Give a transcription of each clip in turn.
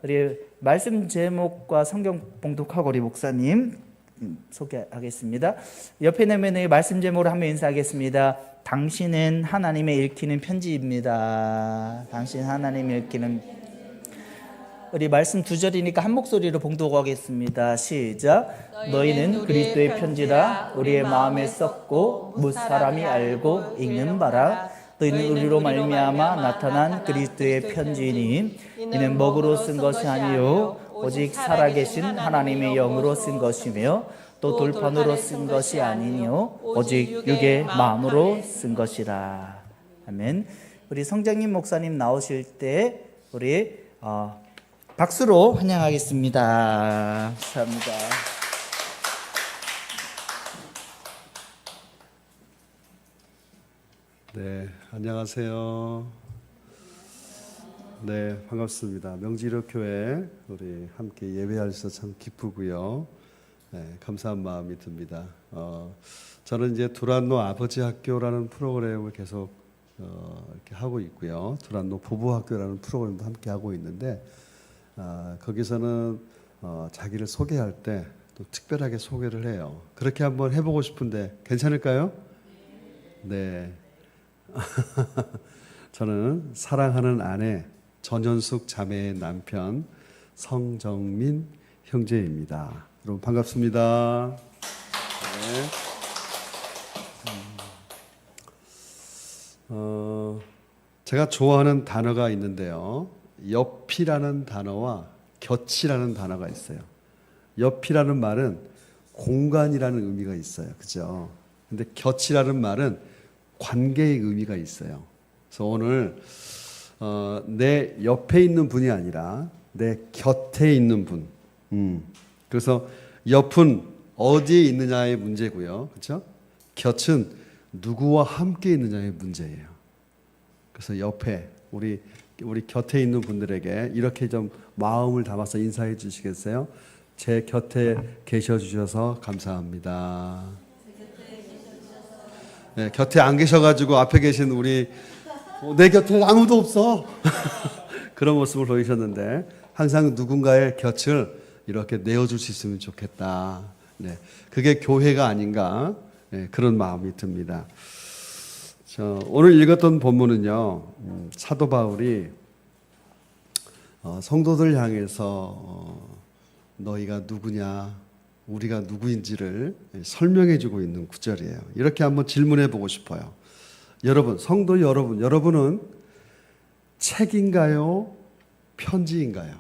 우리 말씀 제목과 성경 봉독하고 우리 목사님 소개하겠습니다. 옆에 내면의 말씀 제목으로 한번 인사하겠습니다. 당신은 하나님의 읽히는 편지입니다. 당신 하나님의 읽히는. 우리 말씀 두 절이니까 한 목소리로 봉독하겠습니다. 시작. 너희는 그리스도의 편지라 우리의 마음에 썼고 뭇 사람이 알고 읽는 바라. 너희는 우리로 말미암아 나타난 그리스도의 편지니 이는 먹으로 쓴 것이 아니요 오직 살아계신 하나님의 영으로 쓴 것이며 또 돌판으로 쓴 것이 아니요 오직 육의 마음으로 쓴 것이라. 아멘. 우리 성장님 목사님 나오실 때 우리 박수로 환영하겠습니다. 감사합니다. 네, 안녕하세요. 네, 반갑습니다. 명지일교회 우리 함께 예배하셔서 참 기쁘고요. 네, 감사한 마음이 듭니다. 저는 이제 두란노 아버지 학교라는 프로그램을 계속 이렇게 하고 있고요. 두란노 부부 학교라는 프로그램도 함께 하고 있는데 거기서는 자기를 소개할 때 또 특별하게 소개를 해요. 그렇게 한번 해보고 싶은데 괜찮을까요? 네. 저는 사랑하는 아내 전현숙 자매의 남편 성정민 형제입니다. 여러분 반갑습니다. 네. 제가 좋아하는 단어가 있는데요. 옆이라는 단어와 곁이라는 단어가 있어요. 옆이라는 말은 공간이라는 의미가 있어요. 그죠? 근데 곁이라는 말은 관계의 의미가 있어요. 그래서 오늘 내 옆에 있는 분이 아니라 내 곁에 있는 분. 그래서 옆은 어디에 있느냐의 문제고요. 그렇죠? 곁은 누구와 함께 있느냐의 문제예요. 그래서 옆에 우리 곁에 있는 분들에게 이렇게 좀 마음을 담아서 인사해 주시겠어요? 제 곁에 계셔 주셔서 감사합니다. 네, 곁에 안 계셔가지고 앞에 계신 우리 내 곁에 아무도 없어 그런 모습을 보이셨는데 항상 누군가의 곁을 이렇게 내어줄 수 있으면 좋겠다. 네, 그게 교회가 아닌가 그런 마음이 듭니다. 오늘 읽었던 본문은요, 사도 바울이 성도들 향해서 너희가 누구냐, 우리가 누구인지를 설명해 주고 있는 구절이에요. 이렇게 한번 질문해 보고 싶어요. 여러분, 성도 여러분은 책인가요? 편지인가요?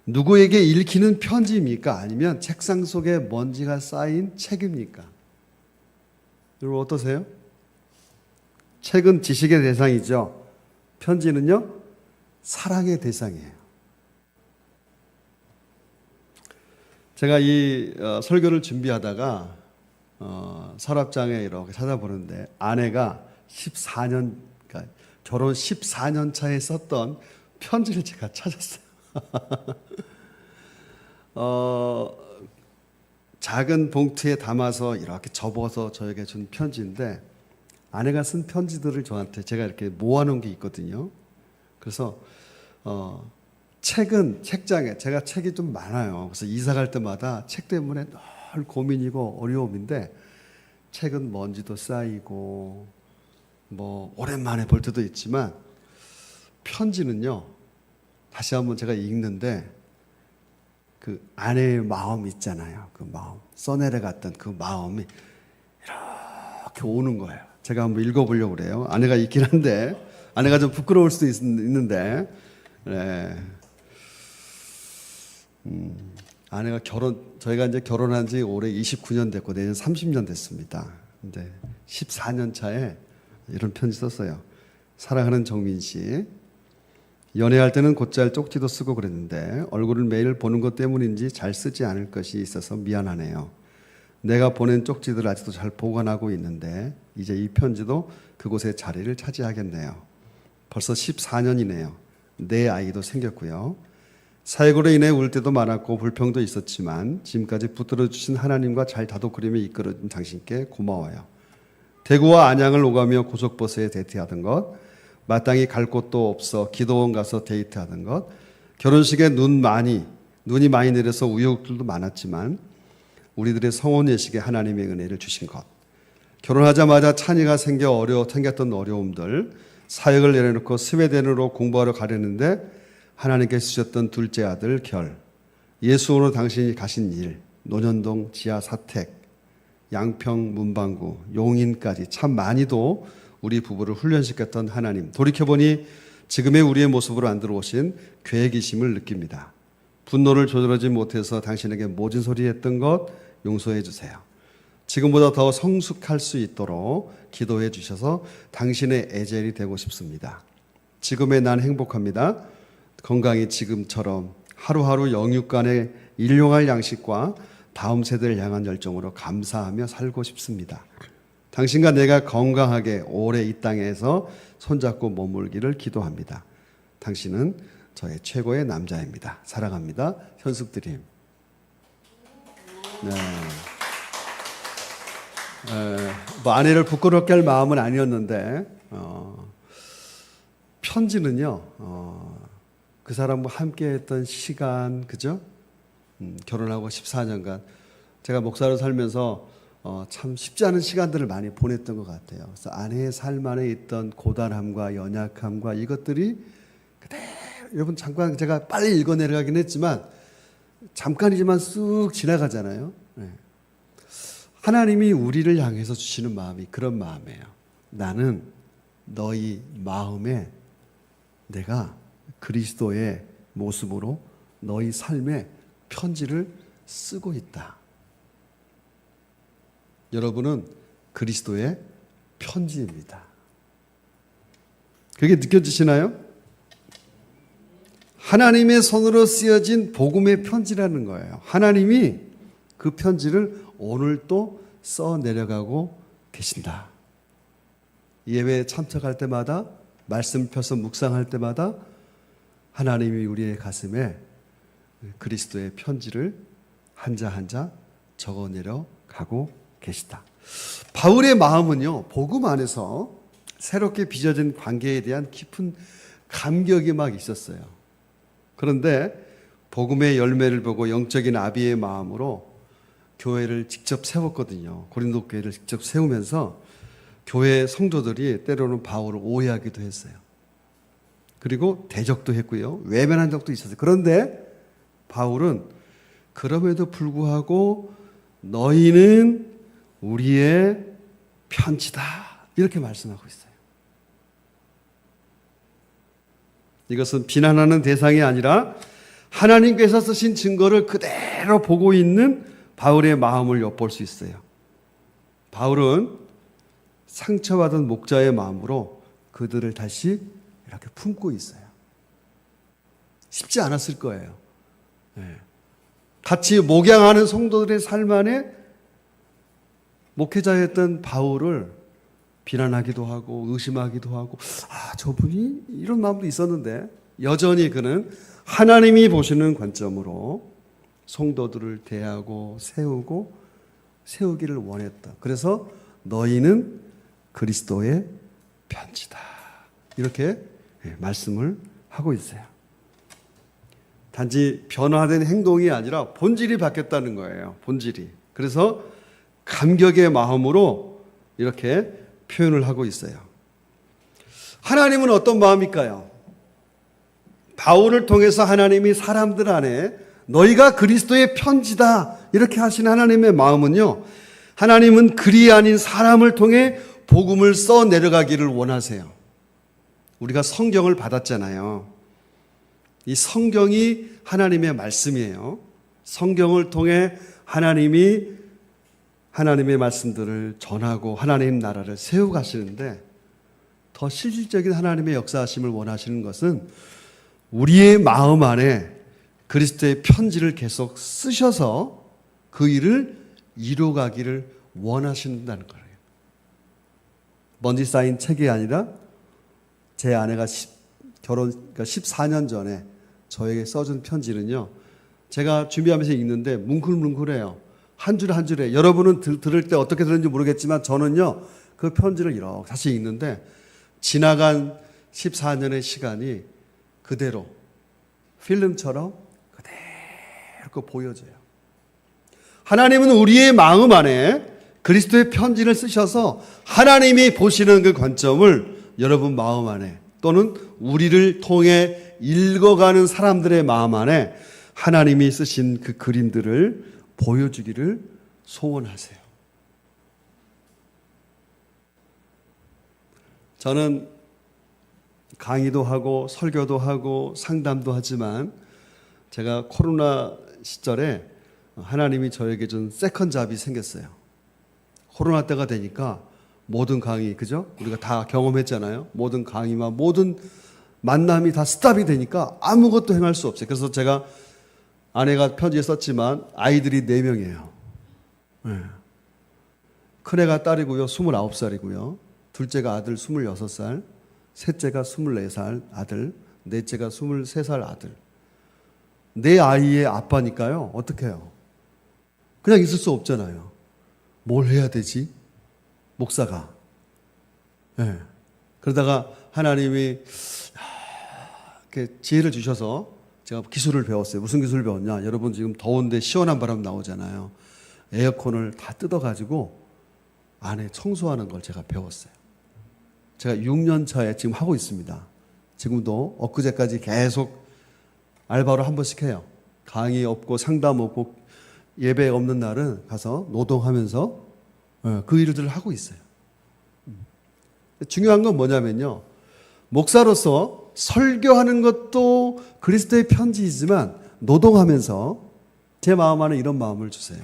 누구에게 읽히는 편지입니까? 아니면 책상 속에 먼지가 쌓인 책입니까? 여러분 어떠세요? 책은 지식의 대상이죠. 편지는요? 사랑의 대상이에요. 제가 이 설교를 준비하다가 서랍장에 이렇게 찾아보는데 아내가 14년, 그러니까 결혼 14년 차에 썼던 편지를 제가 찾았어요. 작은 봉투에 담아서 이렇게 접어서 저에게 준 편지인데 아내가 쓴 편지들을 저한테 제가 이렇게 모아놓은 게 있거든요. 그래서 책은 책장에 제가 책이 좀 많아요. 그래서 이사 갈 때마다 책 때문에 늘 고민이고 어려움인데 책은 먼지도 쌓이고 뭐 오랜만에 볼 때도 있지만 편지는요. 다시 한번 제가 읽는데 그 아내의 마음 있잖아요. 그 마음 써내려갔던 그 마음이 이렇게 오는 거예요. 제가 한번 읽어보려고 그래요. 아내가 있긴 한데 아내가 좀 부끄러울 수도 있는데 네. 아내가 저희가 이제 결혼한 지 올해 29년 됐고 내년 30년 됐습니다. 근데 14년 차에 이런 편지 썼어요. 사랑하는 정민 씨, 연애할 때는 곧잘 쪽지도 쓰고 그랬는데 얼굴을 매일 보는 것 때문인지 잘 쓰지 않을 것이 있어서 미안하네요. 내가 보낸 쪽지들 아직도 잘 보관하고 있는데 이제 이 편지도 그곳에 자리를 차지하겠네요. 벌써 14년이네요. 내 아이도 생겼고요. 사역으로 인해 울 때도 많았고 불평도 있었지만 지금까지 붙들어 주신 하나님과 잘 다독거리며 이끌어준 당신께 고마워요. 대구와 안양을 오가며 고속버스에 대티하던 것, 마땅히 갈 곳도 없어 기도원 가서 데이트하는 것, 결혼식에 눈이 많이 내려서 우여곡절도 많았지만 우리들의 성혼 예식에 하나님의 은혜를 주신 것, 결혼하자마자 찬이가 생겼던 어려움들, 사역을 내려놓고 스웨덴으로 공부하러 가려는데 하나님께서 주셨던 둘째 아들 결, 예수로 당신이 가신 일, 논현동 지하 사택, 양평 문방구, 용인까지 참 많이도 우리 부부를 훈련시켰던 하나님, 돌이켜보니 지금의 우리의 모습으로 안 들어오신 계획이심을 느낍니다. 분노를 조절하지 못해서 당신에게 모진 소리 했던 것 용서해 주세요. 지금보다 더 성숙할 수 있도록 기도해 주셔서 당신의 에젤이 되고 싶습니다. 지금의 난 행복합니다. 건강히 지금처럼 하루하루 영육간의 일용할 양식과 다음 세대를 향한 열정으로 감사하며 살고 싶습니다. 당신과 내가 건강하게 오래 이 땅에서 손잡고 머물기를 기도합니다. 당신은 저의 최고의 남자입니다. 사랑합니다. 현숙드림. 네. 뭐 아내를 부끄럽게 할 마음은 아니었는데 편지는요, 그 사람과 함께했던 시간, 그죠? 결혼하고 14년간 제가 목사로 살면서 참 쉽지 않은 시간들을 많이 보냈던 것 같아요. 그래서 아내의 삶 안에 있던 고단함과 연약함과 이것들이 그대로, 여러분 잠깐 제가 빨리 읽어내려가긴 했지만 잠깐이지만 쑥 지나가잖아요. 네. 하나님이 우리를 향해서 주시는 마음이 그런 마음이에요. 나는 너희 마음에 내가 그리스도의 모습으로 너희 삶에 편지를 쓰고 있다. 여러분은 그리스도의 편지입니다. 그게 느껴지시나요? 하나님의 손으로 쓰여진 복음의 편지라는 거예요. 하나님이 그 편지를 오늘 또 써 내려가고 계신다. 예배에 참석할 때마다, 말씀 펴서 묵상할 때마다 하나님이 우리의 가슴에 그리스도의 편지를 한자 한자 적어 내려가고 계시다. 바울의 마음은요, 복음 안에서 새롭게 빚어진 관계에 대한 깊은 감격이 막 있었어요. 그런데 복음의 열매를 보고 영적인 아비의 마음으로 교회를 직접 세웠거든요. 고린도 교회를 직접 세우면서 교회 성도들이 때로는 바울을 오해하기도 했어요. 그리고 대적도 했고요. 외면한 적도 있었어요. 그런데 바울은 그럼에도 불구하고 너희는 우리의 편지다, 이렇게 말씀하고 있어요. 이것은 비난하는 대상이 아니라 하나님께서 쓰신 증거를 그대로 보고 있는 바울의 마음을 엿볼 수 있어요. 바울은 상처받은 목자의 마음으로 그들을 다시 이렇게 품고 있어요. 쉽지 않았을 거예요. 같이 목양하는 성도들의 삶 안에 목회자였던 바울을 비난하기도 하고 의심하기도 하고, 저분이 이런 마음도 있었는데 여전히 그는 하나님이 보시는 관점으로 성도들을 대하고 세우기를 원했다. 그래서 너희는 그리스도의 편지다, 이렇게 말씀을 하고 있어요. 단지 변화된 행동이 아니라 본질이 바뀌었다는 거예요. 본질이. 그래서 감격의 마음으로 이렇게 표현을 하고 있어요. 하나님은 어떤 마음일까요? 바울을 통해서 하나님이 사람들 안에 너희가 그리스도의 편지다, 이렇게 하신 하나님의 마음은요, 하나님은 글이 아닌 사람을 통해 복음을 써 내려가기를 원하세요. 우리가 성경을 받았잖아요. 이 성경이 하나님의 말씀이에요. 성경을 통해 하나님이 하나님의 말씀들을 전하고 하나님 나라를 세워가시는데, 더 실질적인 하나님의 역사하심을 원하시는 것은 우리의 마음 안에 그리스도의 편지를 계속 쓰셔서 그 일을 이루어가기를 원하신다는 거예요. 먼지 쌓인 책이 아니라 제 아내가 그러니까 14년 전에 저에게 써준 편지는요, 제가 준비하면서 읽는데 뭉클뭉클해요. 한 줄 한 줄에. 여러분은 들을 때 어떻게 들었는지 모르겠지만 저는요, 그 편지를 이렇게 다시 읽는데 지나간 14년의 시간이 그대로 필름처럼 그대로 보여져요. 하나님은 우리의 마음 안에 그리스도의 편지를 쓰셔서 하나님이 보시는 그 관점을 여러분 마음 안에 또는 우리를 통해 읽어가는 사람들의 마음 안에 하나님이 쓰신 그 그림들을 보여주기를 소원하세요. 저는 강의도 하고 설교도 하고 상담도 하지만 제가 코로나 시절에 하나님이 저에게 준 세컨 잡이 생겼어요. 코로나 때가 되니까 모든 강의, 그죠? 우리가 다 경험했잖아요. 모든 강의와 모든 만남이 다 스탑이 되니까 아무것도 행할 수 없어요. 그래서 제가 아내가 편지에 썼지만 아이들이 4명이에요. 네. 큰애가 딸이고요. 29살이고요. 둘째가 아들 26살, 셋째가 24살 아들, 넷째가 23살 아들. 내 아이의 아빠니까요. 어떻게 해요? 그냥 있을 수 없잖아요. 뭘 해야 되지? 목사가. 네. 그러다가 하나님이 이렇게 지혜를 주셔서 제가 기술을 배웠어요. 무슨 기술을 배웠냐? 여러분 지금 더운데 시원한 바람 나오잖아요. 에어컨을 다 뜯어가지고 안에 청소하는 걸 제가 배웠어요. 제가 6년 차에 지금 하고 있습니다. 지금도 엊그제까지 계속 알바로 한 번씩 해요. 강의 없고 상담 없고 예배 없는 날은 가서 노동하면서 그 일들을 하고 있어요. 중요한 건 뭐냐면요. 목사로서 설교하는 것도 그리스도의 편지이지만 노동하면서 제 마음 안에 이런 마음을 주세요.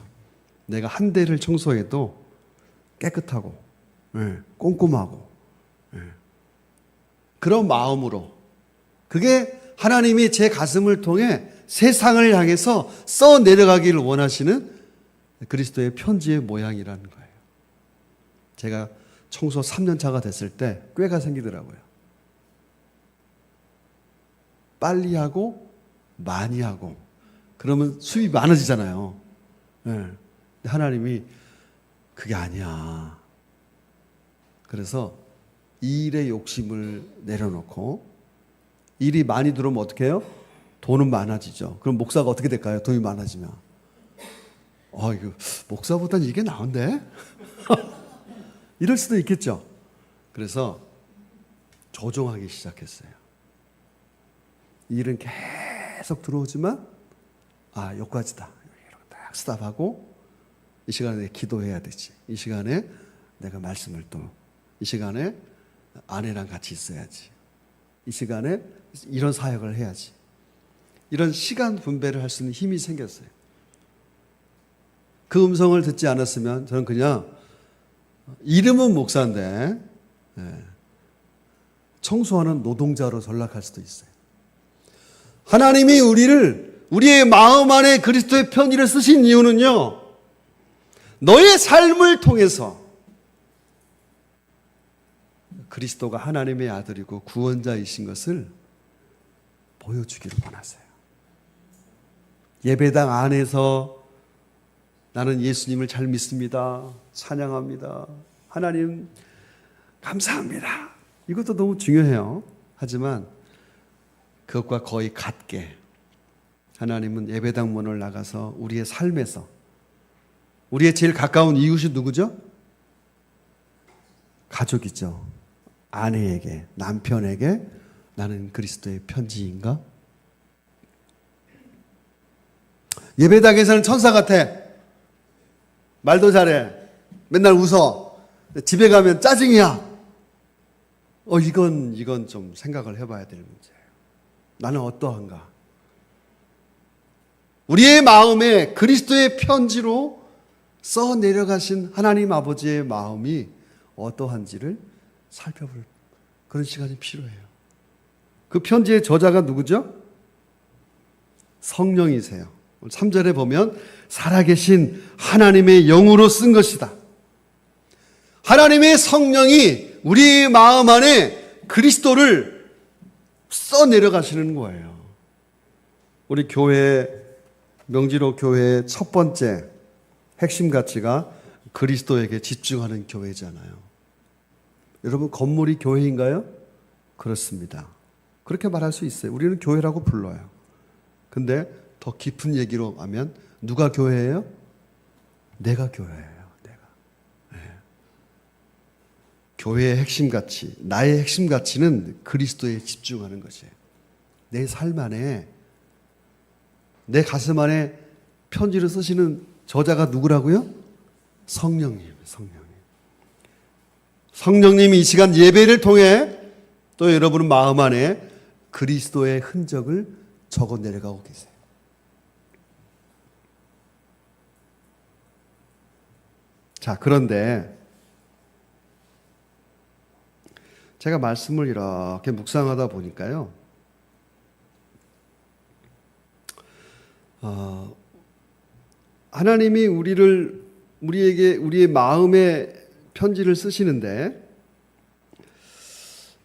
내가 한 대를 청소해도 깨끗하고 꼼꼼하고 그런 마음으로 그게 하나님이 제 가슴을 통해 세상을 향해서 써 내려가기를 원하시는 그리스도의 편지의 모양이라는 거예요. 제가 청소 3년 차가 됐을 때 꾀가 생기더라고요. 빨리 하고 많이 하고 그러면 수입이 많아지잖아요. 네. 하나님이 그게 아니야. 그래서 일의 욕심을 내려놓고 일이 많이 들어오면 어떻게 해요? 돈은 많아지죠. 그럼 목사가 어떻게 될까요? 돈이 많아지면. 이거 목사보다는 이게 나은데? 이럴 수도 있겠죠. 그래서 조종하기 시작했어요. 일은 계속 들어오지만 여기까지다. 이러고 딱 스탑하고 이 시간에 내가 기도해야 되지. 이 시간에 내가 말씀을 또 이 시간에 아내랑 같이 있어야지. 이 시간에 이런 사역을 해야지. 이런 시간 분배를 할 수 있는 힘이 생겼어요. 그 음성을 듣지 않았으면 저는 그냥 이름은 목사인데 청소하는 노동자로 전락할 수도 있어요. 하나님이 우리의 마음 안에 그리스도의 편지를 쓰신 이유는요. 너의 삶을 통해서 그리스도가 하나님의 아들이고 구원자이신 것을 보여주기를 원하세요. 예배당 안에서 나는 예수님을 잘 믿습니다. 찬양합니다. 하나님 감사합니다. 이것도 너무 중요해요. 하지만 그것과 거의 같게 하나님은 예배당 문을 나가서 우리의 삶에서 우리의 제일 가까운 이웃이 누구죠? 가족이죠. 아내에게, 남편에게 나는 그리스도의 편지인가? 예배당에서는 천사 같아. 말도 잘해. 맨날 웃어. 집에 가면 짜증이야. 이건 좀 생각을 해봐야 될 문제예요. 나는 어떠한가? 우리의 마음에 그리스도의 편지로 써 내려가신 하나님 아버지의 마음이 어떠한지를 살펴볼 그런 시간이 필요해요. 그 편지의 저자가 누구죠? 성령이세요. 3절에 보면 살아계신 하나님의 영으로 쓴 것이다. 하나님의 성령이 우리 마음 안에 그리스도를 써 내려가시는 거예요. 우리 교회 명지로 교회의 첫 번째 핵심 가치가 그리스도에게 집중하는 교회잖아요. 여러분 건물이 교회인가요? 그렇습니다. 그렇게 말할 수 있어요. 우리는 교회라고 불러요. 근데 더 깊은 얘기로 하면 누가 교회예요? 내가 교회예요. 내가. 네. 교회의 핵심 가치, 나의 핵심 가치는 그리스도에 집중하는 것이에요. 내 삶 안에, 내 가슴 안에 편지를 쓰시는 저자가 누구라고요? 성령님, 성령님. 성령님이 이 시간 예배를 통해 또 여러분 마음 안에 그리스도의 흔적을 적어 내려가고 계세요. 자, 그런데 제가 말씀을 이렇게 묵상하다 보니까요, 하나님이 우리에게 우리의 마음에 편지를 쓰시는데,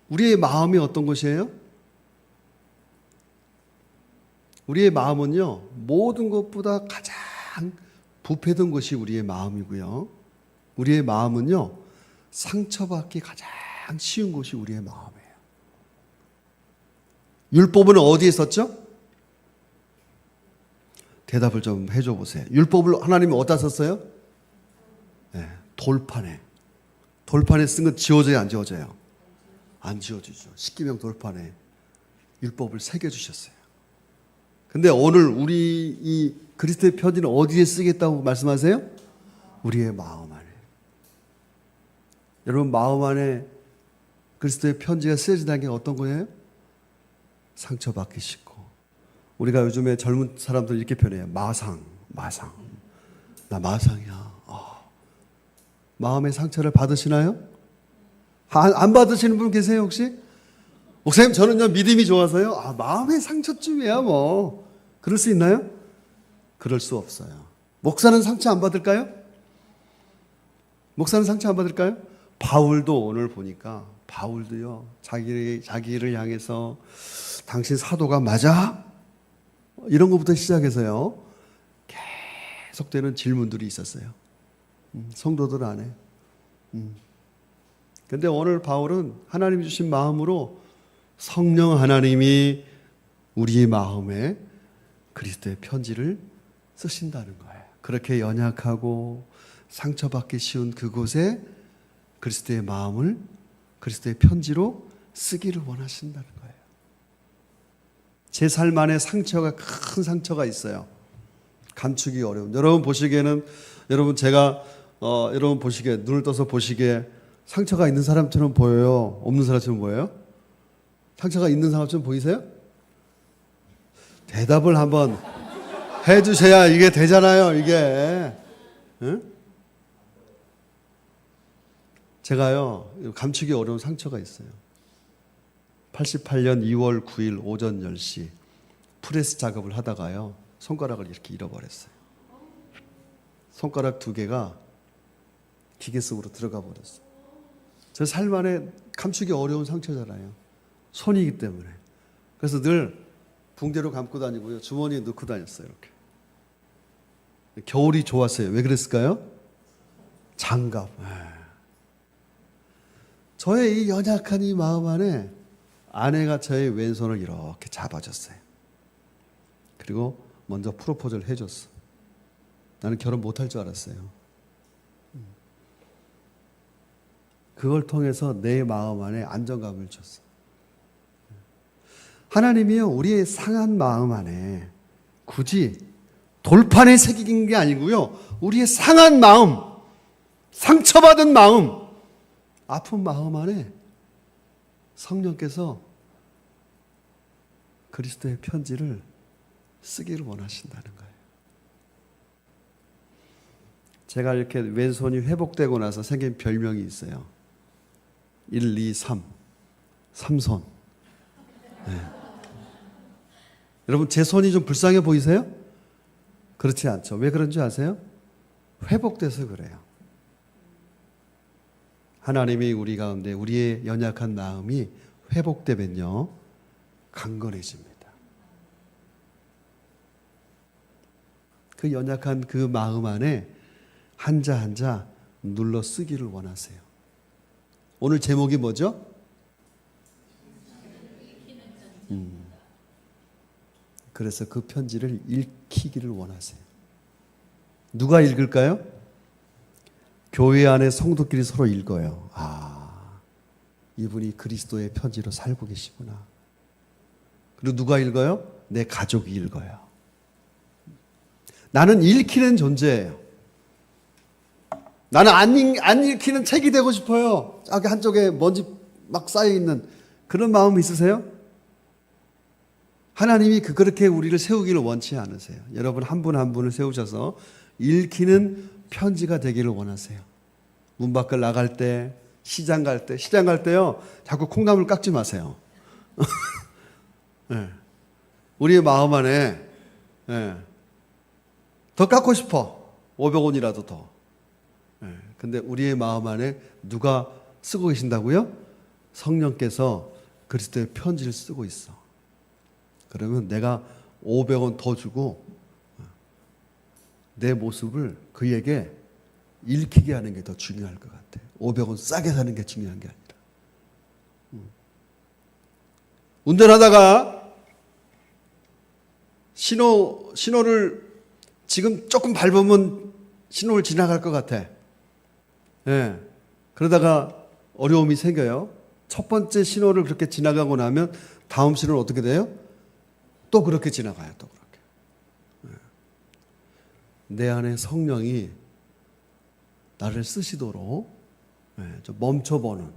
우리의 마음이 어떤 것이에요? 우리의 마음은요, 모든 것보다 가장 부패된 것이 우리의 마음이고요. 우리의 마음은요, 상처받기 가장 쉬운 것이 우리의 마음이에요. 율법은 어디에 썼죠? 대답을 좀 해줘 보세요. 율법을 하나님이 어디다 썼어요? 네, 돌판에. 돌판에 쓴 건 지워져요, 안 지워져요? 안 지워지죠. 십계명 돌판에 율법을 새겨주셨어요. 근데 오늘 우리 이 그리스도의 편지는 어디에 쓰겠다고 말씀하세요? 우리의 마음 안에. 여러분 마음 안에 그리스도의 편지가 쓰여진다는 게 어떤 거예요? 상처받기 쉽고. 우리가 요즘에 젊은 사람들 이렇게 표현해요. 마상. 나 마상이야. 마음의 상처를 받으시나요? 안 받으시는 분 계세요 혹시? 목사님 저는요 믿음이 좋아서요. 마음의 상처쯤이야 뭐. 그럴 수 있나요? 그럴 수 없어요. 목사는 상처 안 받을까요? 목사는 상처 안 받을까요? 바울도 오늘 보니까 바울도요 자기를 향해서 당신 사도가 맞아? 이런 것부터 시작해서요 계속되는 질문들이 있었어요. 성도들 안에. 근데 오늘 바울은 하나님 주신 마음으로 성령 하나님이 우리의 마음에 그리스도의 편지를 쓰신다는 거예요. 그렇게 연약하고 상처받기 쉬운 그곳에 그리스도의 마음을 그리스도의 편지로 쓰기를 원하신다는 거예요. 제 삶 안에 상처가 큰 상처가 있어요. 감추기 어려운. 여러분 보시기에는 여러분 보시기에 눈을 떠서 보시기에 상처가 있는 사람처럼 보여요? 없는 사람처럼 보여요? 상처가 있는 사람처럼 보이세요? 대답을 한번 해주셔야 이게 되잖아요, 이게. 응? 제가요, 감추기 어려운 상처가 있어요. 88년 2월 9일 오전 10시 프레스 작업을 하다가요, 손가락을 이렇게 잃어버렸어요. 손가락 2개가 기계 속으로 들어가 버렸어요. 제 삶 안에 감추기 어려운 상처잖아요. 손이기 때문에. 그래서 늘 붕대로 감고 다니고요. 주머니에 넣고 다녔어요. 이렇게. 겨울이 좋았어요. 왜 그랬을까요? 장갑. 저의 이 연약한 이 마음 안에 아내가 저의 왼손을 이렇게 잡아줬어요. 그리고 먼저 프로포즈를 해줬어. 나는 결혼 못할 줄 알았어요. 그걸 통해서 내 마음 안에 안정감을 줬어. 하나님이요, 우리의 상한 마음 안에 굳이 돌판에 새긴 게 아니고요, 우리의 상한 마음, 상처받은 마음, 아픈 마음 안에 성령께서 그리스도의 편지를 쓰기를 원하신다는 거예요. 제가 이렇게 왼손이 회복되고 나서 생긴 별명이 있어요. 1, 2, 3. 3손. 네. 여러분, 제 손이 좀 불쌍해 보이세요? 그렇지 않죠. 왜 그런 줄 아세요? 회복돼서 그래요. 하나님이 우리 가운데 우리의 연약한 마음이 회복되면요, 강건해집니다. 그 연약한 그 마음 안에 한자 한자 눌러 쓰기를 원하세요. 오늘 제목이 뭐죠? 그래서 그 편지를 읽히기를 원하세요. 누가 읽을까요? 교회 안에 성도끼리 서로 읽어요. 아, 이분이 그리스도의 편지로 살고 계시구나. 그리고 누가 읽어요? 내 가족이 읽어요. 나는 읽히는 존재예요. 나는 안 읽히는 책이 되고 싶어요. 한쪽에 먼지 막 쌓여있는 그런 마음 있으세요? 하나님이 그렇게 우리를 세우기를 원치 않으세요. 여러분 한 분 한 분을 세우셔서 읽히는 편지가 되기를 원하세요. 문 밖을 나갈 때, 시장 갈 때요. 자꾸 콩나물 깎지 마세요. 네. 우리의 마음 안에 네. 더 깎고 싶어. 500원이라도 더. 네. 근데 우리의 마음 안에 누가 쓰고 계신다고요? 성령께서 그리스도의 편지를 쓰고 있어. 그러면 내가 500원 더 주고 내 모습을 그에게 읽히게 하는 게 더 중요할 것 같아. 500원 싸게 사는 게 중요한 게 아니라. 운전하다가 신호를 지금 조금 밟으면 신호를 지나갈 것 같아. 예. 그러다가 어려움이 생겨요. 첫 번째 신호를 그렇게 지나가고 나면 다음 신호는 어떻게 돼요? 또 그렇게 지나가요. 또 그렇게. 예. 내 안에 성령이 나를 쓰시도록 좀 멈춰보는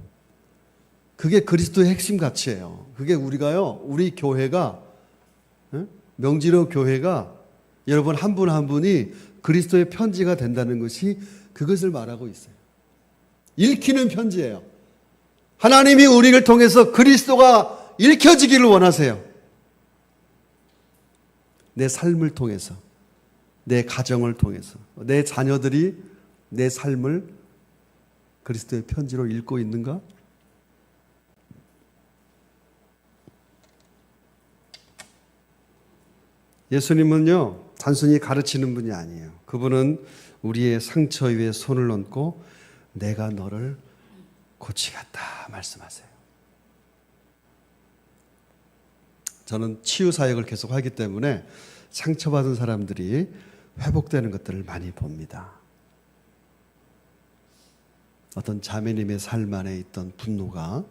그게 그리스도의 핵심 가치예요. 그게 우리 교회가 명지로 교회가 여러분 한 분 한 분이 그리스도의 편지가 된다는 것이 그것을 말하고 있어요. 읽히는 편지예요. 하나님이 우리를 통해서 그리스도가 읽혀지기를 원하세요. 내 삶을 통해서, 내 가정을 통해서, 내 자녀들이 내 삶을 그리스도의 편지로 읽고 있는가? 예수님은요, 단순히 가르치는 분이 아니에요. 그분은 우리의 상처 위에 손을 얹고 내가 너를 고치겠다 말씀하세요. 저는 치유 사역을 계속 하기 때문에 상처받은 사람들이 회복되는 것들을 많이 봅니다. 어떤 자매님의 삶 안에 있던 분노가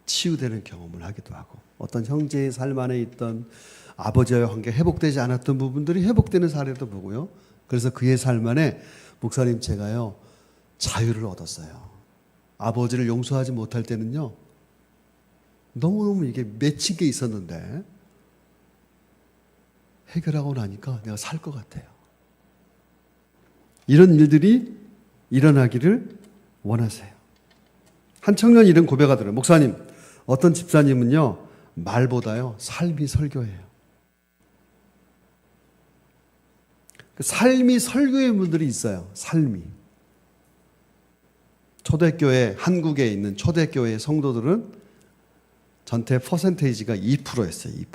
치유되는 경험을 하기도 하고 어떤 형제의 삶 안에 있던 아버지와의 관계 회복되지 않았던 부분들이 회복되는 사례도 보고요. 그래서 그의 삶 안에 목사님 제가요 자유를 얻었어요. 아버지를 용서하지 못할 때는요 너무너무 이게 맺힌 게 있었는데 해결하고 나니까 내가 살 것 같아요. 이런 일들이 일어나기를 원하세요. 한 청년이 이런 고백하더래요. 목사님, 어떤 집사님은요 말보다요 삶이 설교예요. 삶이 설교의 분들이 있어요. 삶이. 초대교회, 한국에 있는 초대교회 성도들은 전체 퍼센테이지가 2%였어요. 2%.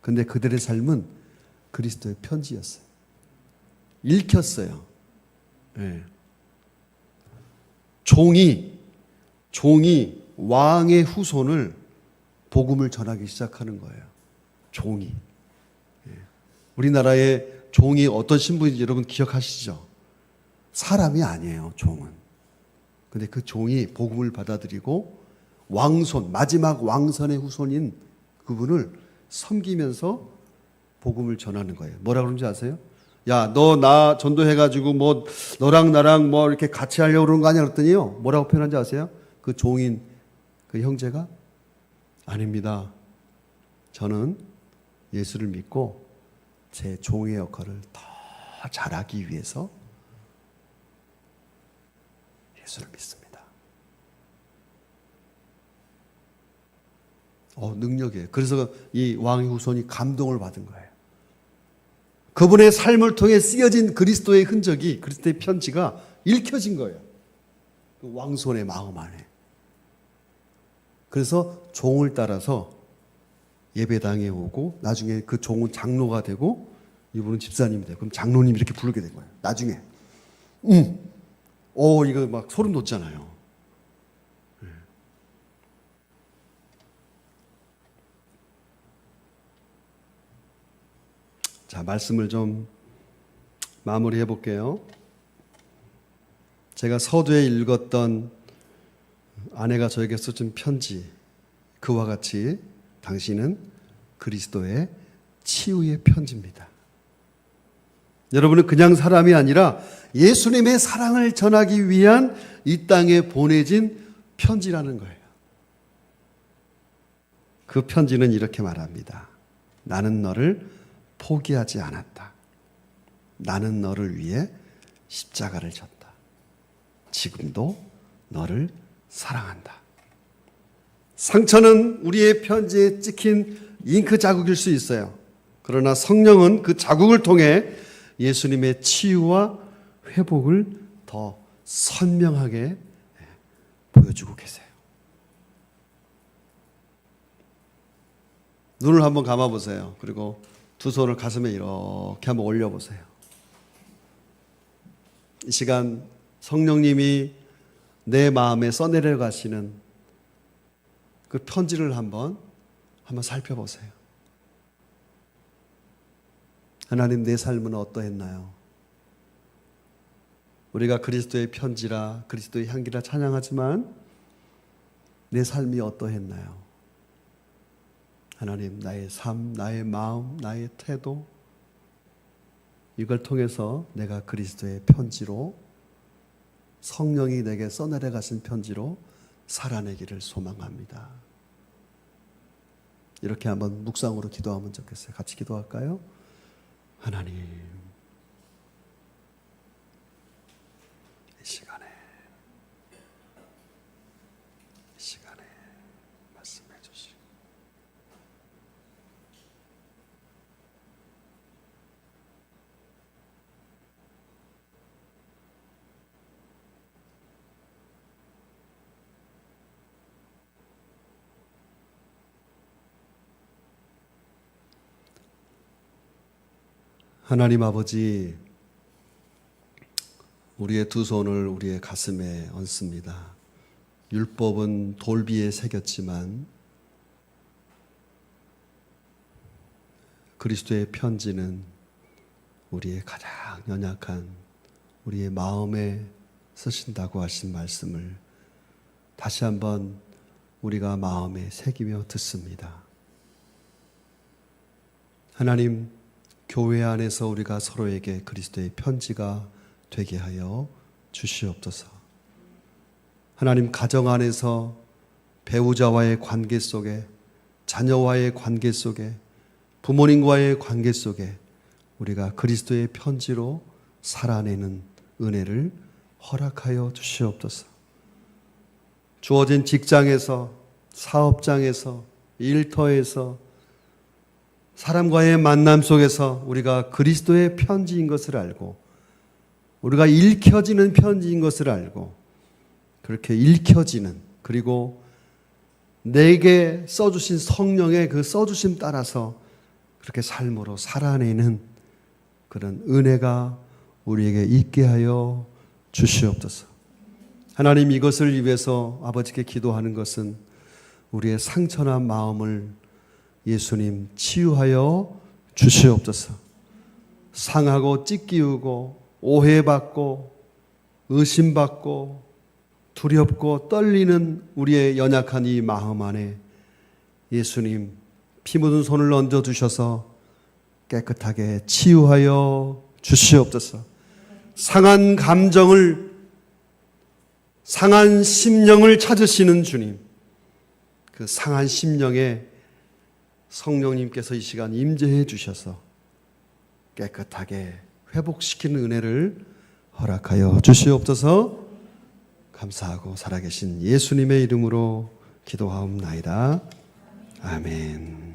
근데 그들의 삶은 그리스도의 편지였어요. 읽혔어요. 네. 종이 왕의 후손을 복음을 전하기 시작하는 거예요. 종이. 네. 우리나라의 종이 어떤 신분인지 여러분 기억하시죠? 사람이 아니에요, 종은. 근데 그 종이 복음을 받아들이고 왕손, 마지막 왕선의 후손인 그분을 섬기면서 복음을 전하는 거예요. 뭐라 그런지 아세요? 야, 너 나 전도해가지고 뭐 너랑 나랑 뭐 이렇게 같이 하려고 그러는 거 아니야? 그랬더니요. 뭐라고 표현한지 아세요? 그 종인 그 형제가 아닙니다. 저는 예수를 믿고 제 종의 역할을 더 잘하기 위해서 예수를 믿습니다. 능력이에요. 그래서 이 왕의 후손이 감동을 받은 거예요. 그분의 삶을 통해 쓰여진 그리스도의 흔적이, 그리스도의 편지가 읽혀진 거예요. 그 왕손의 마음 안에. 그래서 종을 따라서 예배당에 오고 나중에 그 종은 장로가 되고 이분은 집사님이 되고 그럼 장로님 이렇게 부르게 된 거예요. 나중에. 이거 막 소름 돋잖아요. 자, 말씀을 좀 마무리해 볼게요. 제가 서두에 읽었던 아내가 저에게 써준 편지, 그와 같이 당신은 그리스도의 치유의 편지입니다. 여러분은 그냥 사람이 아니라 예수님의 사랑을 전하기 위한 이 땅에 보내진 편지라는 거예요. 그 편지는 이렇게 말합니다. 나는 너를 포기하지 않았다. 나는 너를 위해 십자가를 졌다. 지금도 너를 사랑한다. 상처는 우리의 편지에 찍힌 잉크 자국일 수 있어요. 그러나 성령은 그 자국을 통해 예수님의 치유와 회복을 더 선명하게 보여주고 계세요. 눈을 한번 감아보세요. 그리고 두 손을 가슴에 이렇게 한번 올려보세요. 이 시간 성령님이 내 마음에 써내려 가시는 그 편지를 한번 살펴보세요. 하나님, 내 삶은 어떠했나요? 우리가 그리스도의 편지라 그리스도의 향기라 찬양하지만 내 삶이 어떠했나요? 하나님, 나의 삶, 나의 마음, 나의 태도, 이걸 통해서 내가 그리스도의 편지로, 성령이 내게 써내려 가신 편지로 살아내기를 소망합니다. 이렇게 한번 묵상으로 기도하면 좋겠어요. 같이 기도할까요? 하나님, 이 시간에 말씀해 주시고 하나님 아버지, 우리의 두 손을 우리의 가슴에 얹습니다. 율법은 돌비에 새겼지만 그리스도의 편지는 우리의 가장 연약한 우리의 마음에 쓰신다고 하신 말씀을 다시 한번 우리가 마음에 새기며 듣습니다. 하나님, 교회 안에서 우리가 서로에게 그리스도의 편지가 되게 하여 주시옵소서. 하나님, 가정 안에서 배우자와의 관계 속에, 자녀와의 관계 속에, 부모님과의 관계 속에 우리가 그리스도의 편지로 살아내는 은혜를 허락하여 주시옵소서. 주어진 직장에서, 사업장에서, 일터에서, 사람과의 만남 속에서 우리가 그리스도의 편지인 것을 알고, 우리가 읽혀지는 편지인 것을 알고, 그렇게 읽혀지는, 그리고 내게 써주신 성령의 그 써주심 따라서 그렇게 삶으로 살아내는 그런 은혜가 우리에게 있게 하여 주시옵소서. 하나님, 이것을 위해서 아버지께 기도하는 것은 우리의 상처난 마음을 예수님 치유하여 주시옵소서. 상하고 찢기우고 오해받고 의심받고 두렵고 떨리는 우리의 연약한 이 마음 안에 예수님 피 묻은 손을 얹어 주셔서 깨끗하게 치유하여 주시옵소서. 상한 감정을, 상한 심령을 찾으시는 주님, 그 상한 심령에 성령님께서 이 시간 임재해 주셔서 깨끗하게 회복시키는 은혜를 허락하여 주시옵소서. 감사하고 살아계신 예수님의 이름으로 기도하옵나이다. 아멘.